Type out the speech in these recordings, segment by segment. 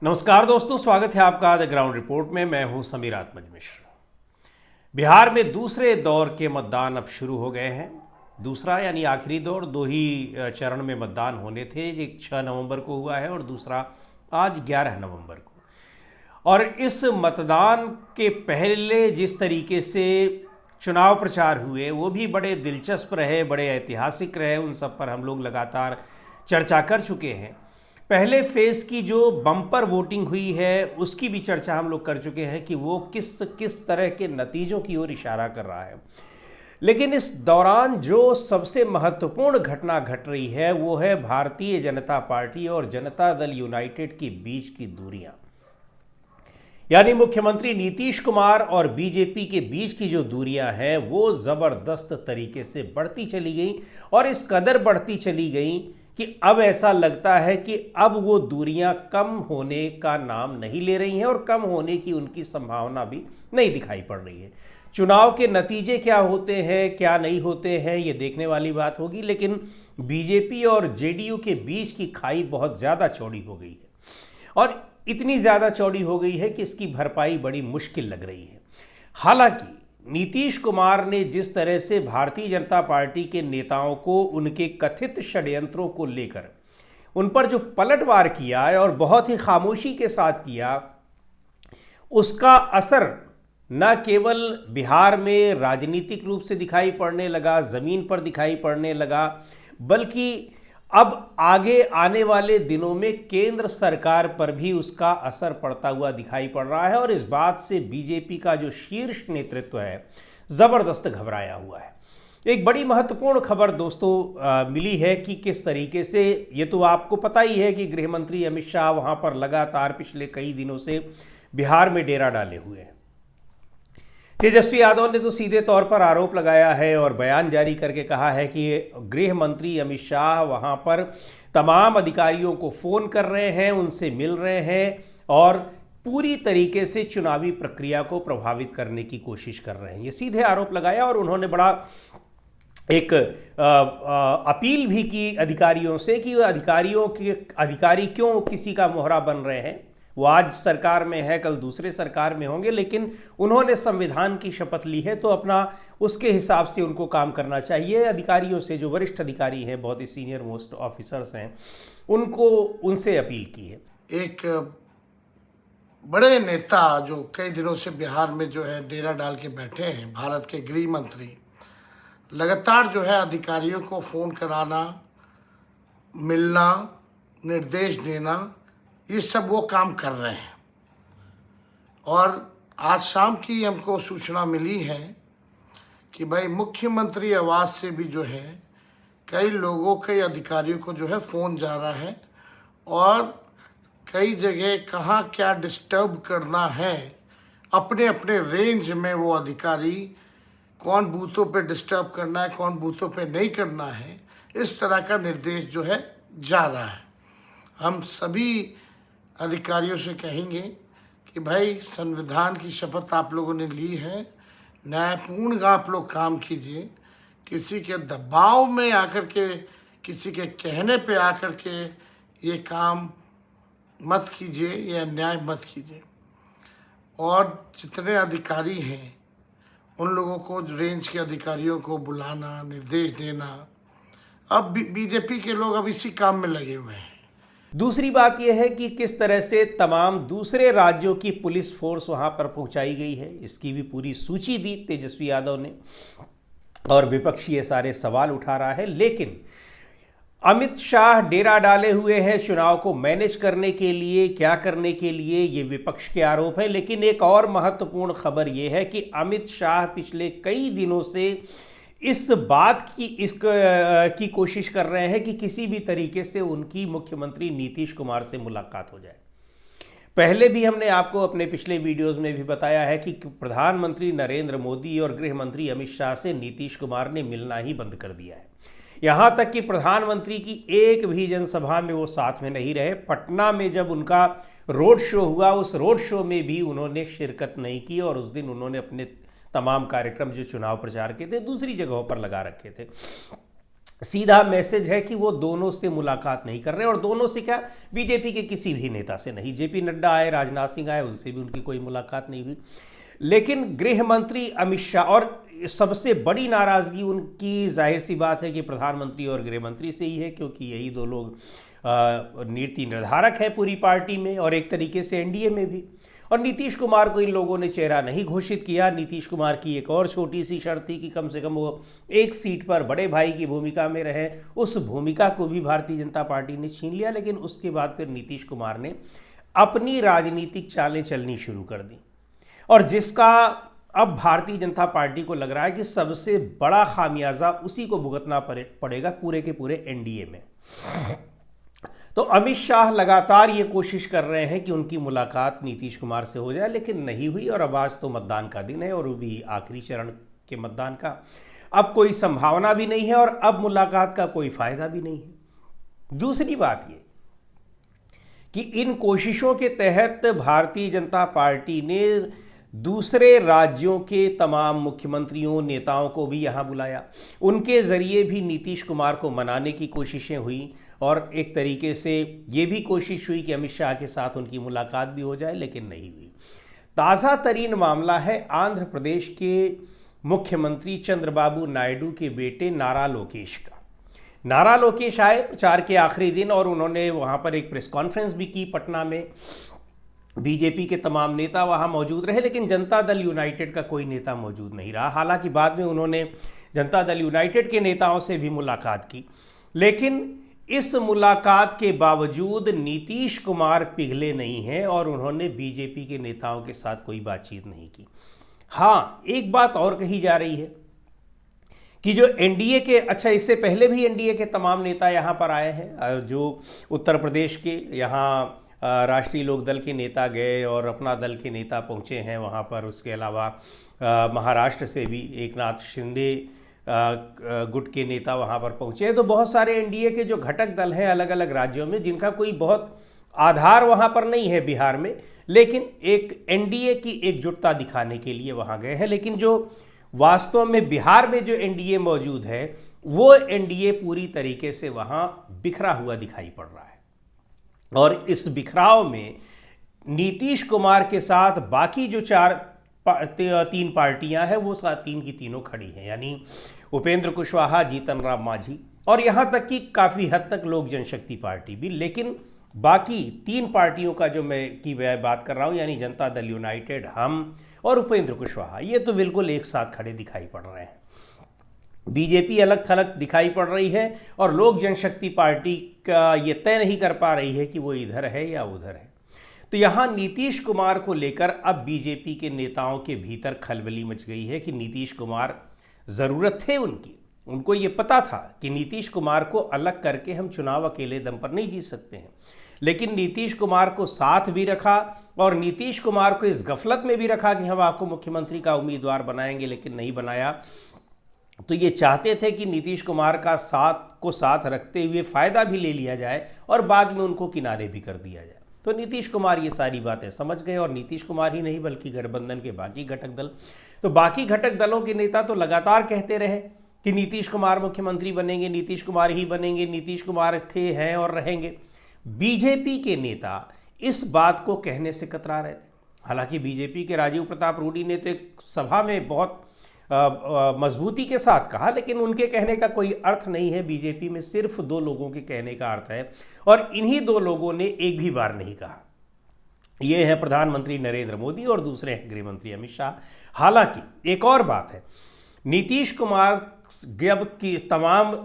नमस्कार दोस्तों, स्वागत है आपका द ग्राउंड रिपोर्ट में। मैं हूं समीर आत्मज मिश्र। बिहार में दूसरे दौर के मतदान अब शुरू हो गए हैं। दूसरा यानी आखिरी दौर, दो ही चरण में मतदान होने थे। एक 6 नवंबर को हुआ है और दूसरा आज 11 नवंबर को। और इस मतदान के पहले जिस तरीके से चुनाव प्रचार हुए वो भी बड़े दिलचस्प रहे, बड़े ऐतिहासिक रहे। उन सब पर हम लोग लगातार चर्चा कर चुके हैं। पहले फेज़ की जो बम्पर वोटिंग हुई है उसकी भी चर्चा हम लोग कर चुके हैं कि वो किस किस तरह के नतीजों की ओर इशारा कर रहा है। लेकिन इस दौरान जो सबसे महत्वपूर्ण घटना घट रही है वो है भारतीय जनता पार्टी और जनता दल यूनाइटेड के बीच की दूरियां। यानी मुख्यमंत्री नीतीश कुमार और बीजेपी के बीच की जो दूरियां हैं वो ज़बरदस्त तरीके से बढ़ती चली गई और इस कदर बढ़ती चली गई कि अब ऐसा लगता है कि अब वो दूरियां कम होने का नाम नहीं ले रही हैं और कम होने की उनकी संभावना भी नहीं दिखाई पड़ रही है। चुनाव के नतीजे क्या होते हैं, क्या नहीं होते हैं, ये देखने वाली बात होगी। लेकिन बीजेपी और जेडीयू के बीच की खाई बहुत ज़्यादा चौड़ी हो गई है और इतनी ज़्यादा चौड़ी हो गई है कि इसकी भरपाई बड़ी मुश्किल लग रही है। हालांकि नीतीश कुमार ने जिस तरह से भारतीय जनता पार्टी के नेताओं को उनके कथित षड्यंत्रों को लेकर उन पर जो पलटवार किया है और बहुत ही खामोशी के साथ किया, उसका असर न केवल बिहार में राजनीतिक रूप से दिखाई पड़ने लगा, ज़मीन पर दिखाई पड़ने लगा, बल्कि अब आगे आने वाले दिनों में केंद्र सरकार पर भी उसका असर पड़ता हुआ दिखाई पड़ रहा है। और इस बात से बीजेपी का जो शीर्ष नेतृत्व है ज़बरदस्त घबराया हुआ है। एक बड़ी महत्वपूर्ण खबर दोस्तों मिली है कि किस तरीके से, ये तो आपको पता ही है कि गृह मंत्री अमित शाह वहाँ पर लगातार पिछले कई दिनों से बिहार में डेरा डाले हुए हैं। तेजस्वी यादव ने तो सीधे तौर पर आरोप लगाया है और बयान जारी करके कहा है कि गृह मंत्री अमित शाह वहां पर तमाम अधिकारियों को फ़ोन कर रहे हैं, उनसे मिल रहे हैं और पूरी तरीके से चुनावी प्रक्रिया को प्रभावित करने की कोशिश कर रहे हैं। ये सीधे आरोप लगाया और उन्होंने बड़ा एक अपील भी की अधिकारियों से कि अधिकारी क्यों किसी का मोहरा बन रहे हैं। वो आज सरकार में है, कल दूसरे सरकार में होंगे, लेकिन उन्होंने संविधान की शपथ ली है तो अपना उसके हिसाब से उनको काम करना चाहिए। अधिकारियों से, जो वरिष्ठ अधिकारी हैं, बहुत ही सीनियर मोस्ट ऑफिसर्स हैं, उनसे अपील की है। एक बड़े नेता जो कई दिनों से बिहार में जो है डेरा डाल के बैठे हैं, भारत के गृह मंत्री, लगातार जो है अधिकारियों को फ़ोन कराना, मिलना, निर्देश देना, ये सब वो काम कर रहे हैं। और आज शाम की हमको सूचना मिली है कि भाई मुख्यमंत्री आवास से भी जो है कई लोगों, कई अधिकारियों को जो है फ़ोन जा रहा है और कई जगह कहाँ क्या डिस्टर्ब करना है, अपने अपने रेंज में वो अधिकारी कौन बूथों पे डिस्टर्ब करना है, कौन बूथों पे नहीं करना है, इस तरह का निर्देश जो है जा रहा है। हम सभी अधिकारियों से कहेंगे कि भाई संविधान की शपथ आप लोगों ने ली है, न्यायपूर्ण आप लोग काम कीजिए। किसी के दबाव में आकर के, किसी के कहने पे आकर के ये काम मत कीजिए, ये अन्याय मत कीजिए। और जितने अधिकारी हैं उन लोगों को, रेंज के अधिकारियों को बुलाना, निर्देश देना। अब बीजेपी के लोग अब इसी काम में लगे हुए हैं। दूसरी बात यह है कि किस तरह से तमाम दूसरे राज्यों की पुलिस फोर्स वहां पर पहुंचाई गई है, इसकी भी पूरी सूची दी तेजस्वी यादव ने और विपक्ष ये सारे सवाल उठा रहा है। लेकिन अमित शाह डेरा डाले हुए हैं चुनाव को मैनेज करने के लिए, क्या करने के लिए, ये विपक्ष के आरोप है। लेकिन एक और महत्वपूर्ण खबर ये है कि अमित शाह पिछले कई दिनों से इस बात की कोशिश कर रहे हैं कि किसी भी तरीके से उनकी मुख्यमंत्री नीतीश कुमार से मुलाकात हो जाए। पहले भी हमने आपको अपने पिछले वीडियोस में भी बताया है कि प्रधानमंत्री नरेंद्र मोदी और गृह मंत्री अमित शाह से नीतीश कुमार ने मिलना ही बंद कर दिया है। यहाँ तक कि प्रधानमंत्री की एक भी जनसभा में वो साथ में नहीं रहे। पटना में जब उनका रोड शो हुआ, उस रोड शो में भी उन्होंने शिरकत नहीं की और उस दिन उन्होंने अपने तमाम कार्यक्रम जो चुनाव प्रचार के थे दूसरी जगहों पर लगा रखे थे। सीधा मैसेज है कि वो दोनों से मुलाकात नहीं कर रहे, और दोनों से क्या, बीजेपी के किसी भी नेता से नहीं। जेपी नड्डा आए, राजनाथ सिंह आए, उनसे भी उनकी कोई मुलाकात नहीं हुई। लेकिन गृह मंत्री अमित शाह, और सबसे बड़ी नाराजगी उनकी जाहिर सी बात है कि प्रधानमंत्री और गृह मंत्री से ही है, क्योंकि यही दो लोग नीति निर्धारक है पूरी पार्टी में और एक तरीके से एनडीए में भी। और नीतीश कुमार को इन लोगों ने चेहरा नहीं घोषित किया। नीतीश कुमार की एक और छोटी सी शर्त थी कि कम से कम वो एक सीट पर बड़े भाई की भूमिका में रहे। उस भूमिका को भी भारतीय जनता पार्टी ने छीन लिया। लेकिन उसके बाद फिर नीतीश कुमार ने अपनी राजनीतिक चालें चलनी शुरू कर दी, और जिसका अब भारतीय जनता पार्टी को लग रहा है कि सबसे बड़ा खामियाजा उसी को भुगतना पड़ेगा पूरे के पूरे एनडीए में। तो अमित शाह लगातार ये कोशिश कर रहे हैं कि उनकी मुलाकात नीतीश कुमार से हो जाए, लेकिन नहीं हुई। और अब आज तो मतदान का दिन है, और वो भी आखिरी चरण के मतदान का। अब कोई संभावना भी नहीं है, और अब मुलाकात का कोई फायदा भी नहीं है। दूसरी बात ये कि इन कोशिशों के तहत भारतीय जनता पार्टी ने दूसरे राज्यों के तमाम मुख्यमंत्रियों, नेताओं को भी यहाँ बुलाया। उनके ज़रिए भी नीतीश कुमार को मनाने की कोशिशें हुई, और एक तरीके से ये भी कोशिश हुई कि अमित शाह के साथ उनकी मुलाकात भी हो जाए, लेकिन नहीं हुई। ताज़ा तरीन मामला है आंध्र प्रदेश के मुख्यमंत्री चंद्रबाबू नायडू के बेटे नारा लोकेश का। नारा लोकेश आए प्रचार के आखिरी दिन, और उन्होंने वहाँ पर एक प्रेस कॉन्फ्रेंस भी की पटना में। बीजेपी के तमाम नेता वहाँ मौजूद रहे, लेकिन जनता दल यूनाइटेड का कोई नेता मौजूद नहीं रहा। हालांकि बाद में उन्होंने जनता दल यूनाइटेड के नेताओं से भी मुलाकात की, लेकिन इस मुलाकात के बावजूद नीतीश कुमार पिघले नहीं हैं, और उन्होंने बीजेपी के नेताओं के साथ कोई बातचीत नहीं की। हाँ, एक बात और कही जा रही है कि जो एनडीए के, अच्छा इससे पहले भी एनडीए के तमाम नेता यहाँ पर आए हैं। जो उत्तर प्रदेश के यहाँ राष्ट्रीय लोकदल के नेता गए, और अपना दल के नेता पहुँचे हैं वहाँ पर। उसके अलावा महाराष्ट्र से भी एकनाथ शिंदे गुट के नेता वहाँ पर पहुँचे हैं। तो बहुत सारे एनडीए के जो घटक दल हैं अलग अलग राज्यों में, जिनका कोई बहुत आधार वहाँ पर नहीं है बिहार में, लेकिन एक एनडीए की एकजुटता दिखाने के लिए वहाँ गए हैं। लेकिन जो वास्तव में बिहार में जो एनडीए मौजूद है, वो एनडीए पूरी तरीके से वहाँ बिखरा हुआ दिखाई पड़ रहा है। और इस बिखराव में नीतीश कुमार के साथ बाकी जो तीन पार्टियां हैं, वो तीन की तीनों खड़ी हैं, यानी उपेंद्र कुशवाहा, जीतन राम मांझी, और यहाँ तक कि काफ़ी हद तक लोक जनशक्ति पार्टी भी। लेकिन बाकी तीन पार्टियों का जो मैं बात कर रहा हूँ, यानी जनता दल यूनाइटेड, हम और उपेंद्र कुशवाहा, ये तो बिल्कुल एक साथ खड़े दिखाई पड़ रहे हैं। बीजेपी अलग थलग दिखाई पड़ रही है, और लोक जनशक्ति पार्टी का ये तय नहीं कर पा रही है कि वो इधर है या उधर है। तो यहाँ नीतीश कुमार को लेकर अब बीजेपी के नेताओं के भीतर खलबली मच गई है कि नीतीश कुमार ज़रूरत थे उनकी। उनको ये पता था कि नीतीश कुमार को अलग करके हम चुनाव अकेले दम पर नहीं जीत सकते हैं, लेकिन नीतीश कुमार को साथ भी रखा, और नीतीश कुमार को इस गफलत में भी रखा कि हम आपको मुख्यमंत्री का उम्मीदवार बनाएंगे, लेकिन नहीं बनाया। तो ये चाहते थे कि नीतीश कुमार का साथ रखते हुए फ़ायदा भी ले लिया जाए, और बाद में उनको किनारे भी कर दिया जाए। तो नीतीश कुमार ये सारी बातें समझ गए, और नीतीश कुमार ही नहीं बल्कि गठबंधन के बाकी घटक दल, तो बाकी घटक दलों के नेता तो लगातार कहते रहे कि नीतीश कुमार मुख्यमंत्री बनेंगे, नीतीश कुमार ही बनेंगे, नीतीश कुमार थे, हैं और रहेंगे। बीजेपी के नेता इस बात को कहने से कतरा रहे थे। हालांकि बीजेपी के राजीव प्रताप रूडी ने तो एक सभा में बहुत मजबूती के साथ कहा, लेकिन उनके कहने का कोई अर्थ नहीं है। बीजेपी में सिर्फ दो लोगों के कहने का अर्थ है, और इन्हीं दो लोगों ने एक भी बार नहीं कहा। ये है प्रधानमंत्री नरेंद्र मोदी, और दूसरे हैं गृह मंत्री अमित शाह। हालांकि एक और बात है, नीतीश कुमार जब की तमाम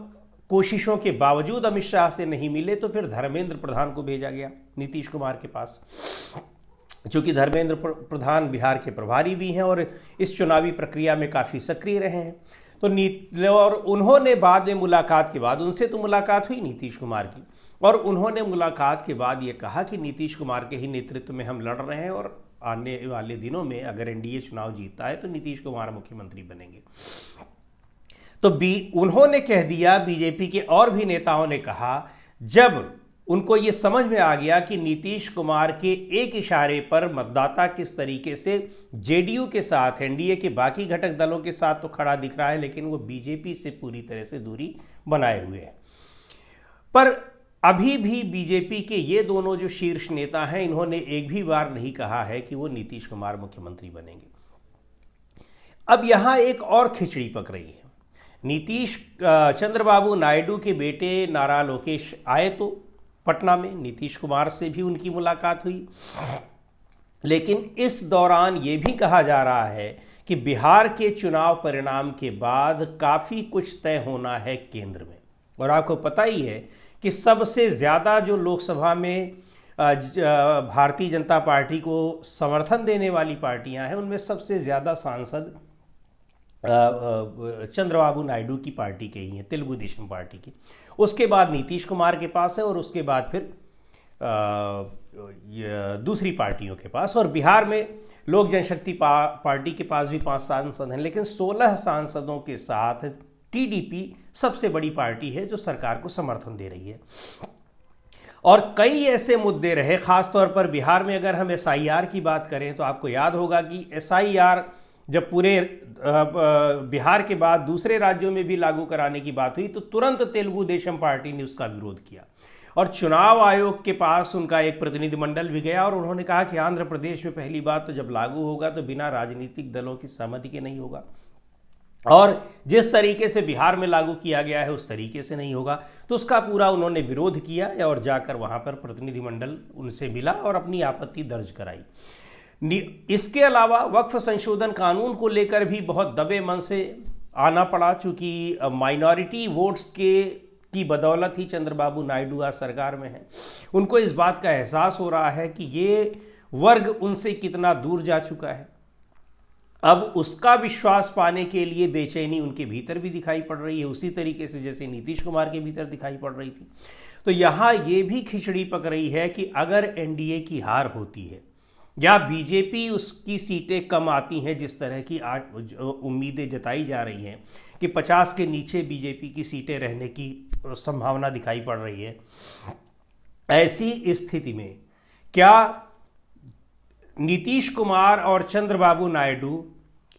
कोशिशों के बावजूद अमित शाह से नहीं मिले, तो फिर धर्मेंद्र प्रधान को भेजा गया नीतीश कुमार के पास, चूँकि धर्मेंद्र प्रधान बिहार के प्रभारी भी हैं और इस चुनावी प्रक्रिया में काफ़ी सक्रिय रहे हैं। तो और उन्होंने बाद में मुलाकात के बाद, उनसे तो मुलाकात हुई नीतीश कुमार की, और उन्होंने मुलाकात के बाद ये कहा कि नीतीश कुमार के ही नेतृत्व में हम लड़ रहे हैं, और आने वाले दिनों में अगर एनडीए चुनाव जीतता है तो नीतीश कुमार मुख्यमंत्री बनेंगे। तो उन्होंने कह दिया, बीजेपी के और भी नेताओं ने कहा, जब उनको ये समझ में आ गया कि नीतीश कुमार के एक इशारे पर मतदाता किस तरीके से जेडीयू के साथ, एनडीए के बाकी घटक दलों के साथ तो खड़ा दिख रहा है, लेकिन वो बीजेपी से पूरी तरह से दूरी बनाए हुए है। पर अभी भी बीजेपी के ये दोनों जो शीर्ष नेता हैं, इन्होंने एक भी बार नहीं कहा है कि वो नीतीश कुमार मुख्यमंत्री बनेंगे। अब यहां एक और खिचड़ी पक रही है। नीतीश चंद्रबाबू नायडू के बेटे नारा लोकेश आए तो पटना में, नीतीश कुमार से भी उनकी मुलाकात हुई, लेकिन इस दौरान ये भी कहा जा रहा है कि बिहार के चुनाव परिणाम के बाद काफ़ी कुछ तय होना है केंद्र में। और आपको पता ही है कि सबसे ज़्यादा जो लोकसभा में भारतीय जनता पार्टी को समर्थन देने वाली पार्टियां हैं, उनमें सबसे ज़्यादा सांसद चंद्रबाबू नायडू की पार्टी के ही हैं, तेलुगु देशम पार्टी की। उसके बाद नीतीश कुमार के पास है और उसके बाद फिर दूसरी पार्टियों के पास। और बिहार में लोक जनशक्ति पार्टी के पास भी 5 सांसद हैं, लेकिन 16 सांसदों के साथ टीडीपी सबसे बड़ी पार्टी है जो सरकार को समर्थन दे रही है। और कई ऐसे मुद्दे रहे, खासतौर पर बिहार में अगर हम एसआईआर की बात करें तो आपको याद होगा कि एसआईआर जब पूरे बिहार के बाद दूसरे राज्यों में भी लागू कराने की बात हुई तो तुरंत तेलुगु देशम पार्टी ने उसका विरोध किया और चुनाव आयोग के पास उनका एक प्रतिनिधिमंडल भी गया और उन्होंने कहा कि आंध्र प्रदेश में पहली बात तो जब लागू होगा तो बिना राजनीतिक दलों की सहमति के नहीं होगा, और जिस तरीके से बिहार में लागू किया गया है उस तरीके से नहीं होगा। तो उसका पूरा उन्होंने विरोध किया और जाकर वहाँ पर प्रतिनिधिमंडल उनसे मिला और अपनी आपत्ति दर्ज कराई। इसके अलावा वक्फ संशोधन कानून को लेकर भी बहुत दबे मन से आना पड़ा, चूँकि माइनॉरिटी वोट्स की बदौलत ही चंद्रबाबू नायडू आज सरकार में हैं। उनको इस बात का एहसास हो रहा है कि ये वर्ग उनसे कितना दूर जा चुका है। अब उसका विश्वास पाने के लिए बेचैनी उनके भीतर भी दिखाई पड़ रही है, उसी तरीके से जैसे नीतीश कुमार के भीतर दिखाई पड़ रही थी। तो यहाँ ये भी खिचड़ी पक रही है कि अगर एनडीए की हार होती है या बीजेपी उसकी सीटें कम आती हैं, जिस तरह की उम्मीदें जताई जा रही हैं कि 50 के नीचे बीजेपी की सीटें रहने की संभावना दिखाई पड़ रही है, ऐसी स्थिति में क्या नीतीश कुमार और चंद्रबाबू नायडू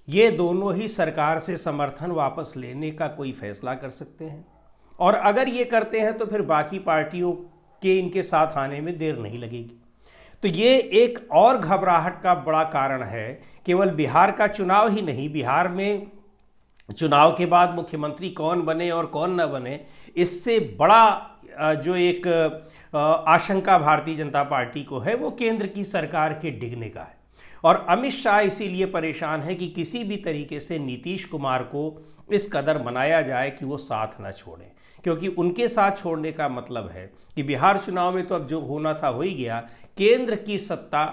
ये दोनों ही सरकार से समर्थन वापस लेने का कोई फैसला कर सकते हैं? और अगर ये करते हैं तो फिर बाकी पार्टियों के इनके साथ आने में देर नहीं लगेगी। तो ये एक और घबराहट का बड़ा कारण है। केवल बिहार का चुनाव ही नहीं, बिहार में चुनाव के बाद मुख्यमंत्री कौन बने और कौन न बने, इससे बड़ा जो एक आशंका भारतीय जनता पार्टी को है वो केंद्र की सरकार के डिगने का है। और अमित शाह इसीलिए परेशान है कि किसी भी तरीके से नीतीश कुमार को इस कदर मनाया जाए कि वो साथ न छोड़ें, क्योंकि उनके साथ छोड़ने का मतलब है कि बिहार चुनाव में तो अब जो होना था हो ही गया, केंद्र की सत्ता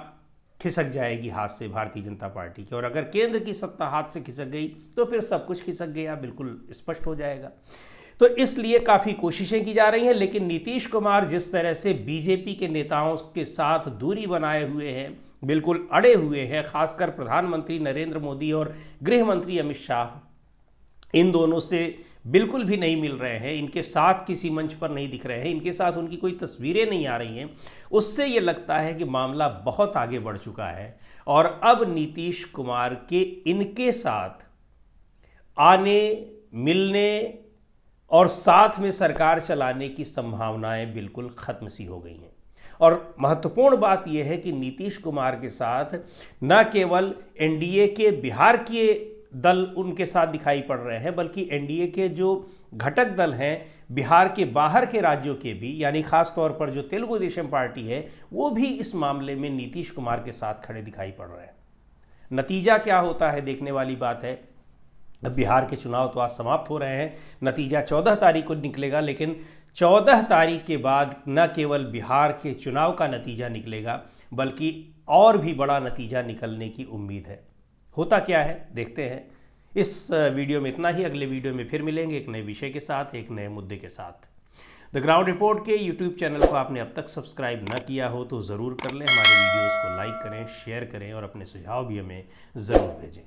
खिसक जाएगी हाथ से भारतीय जनता पार्टी की। और अगर केंद्र की सत्ता हाथ से खिसक गई तो फिर सब कुछ खिसक गया, बिल्कुल स्पष्ट हो जाएगा। तो इसलिए काफ़ी कोशिशें की जा रही हैं, लेकिन नीतीश कुमार जिस तरह से बीजेपी के नेताओं के साथ दूरी बनाए हुए हैं, बिल्कुल अड़े हुए हैं, खासकर प्रधानमंत्री नरेंद्र मोदी और गृह मंत्री अमित शाह इन दोनों से बिल्कुल भी नहीं मिल रहे हैं, इनके साथ किसी मंच पर नहीं दिख रहे हैं, इनके साथ उनकी कोई तस्वीरें नहीं आ रही हैं, उससे ये लगता है कि मामला बहुत आगे बढ़ चुका है और अब नीतीश कुमार के इनके साथ आने, मिलने और साथ में सरकार चलाने की संभावनाएं बिल्कुल खत्म सी हो गई हैं। और महत्वपूर्ण बात यह है कि नीतीश कुमार के साथ न केवल एनडीए के बिहार के दल उनके साथ दिखाई पड़ रहे हैं, बल्कि एनडीए के जो घटक दल हैं बिहार के बाहर के राज्यों के भी, यानी खास तौर पर जो तेलुगु देशम पार्टी है, वो भी इस मामले में नीतीश कुमार के साथ खड़े दिखाई पड़ रहे हैं। नतीजा क्या होता है देखने वाली बात है। बिहार के चुनाव तो आज समाप्त हो रहे हैं, नतीजा 14 तारीख को निकलेगा, लेकिन 14 तारीख के बाद न केवल बिहार के चुनाव का नतीजा निकलेगा, बल्कि और भी बड़ा नतीजा निकलने की उम्मीद है। होता क्या है देखते हैं। इस वीडियो में इतना ही, अगले वीडियो में फिर मिलेंगे एक नए विषय के साथ, एक नए मुद्दे के साथ। द ग्राउंड रिपोर्ट के यूट्यूब चैनल को आपने अब तक सब्सक्राइब न किया हो तो ज़रूर कर लें। हमारे वीडियोज़ को लाइक करें, शेयर करें और अपने सुझाव भी हमें ज़रूर भेजें।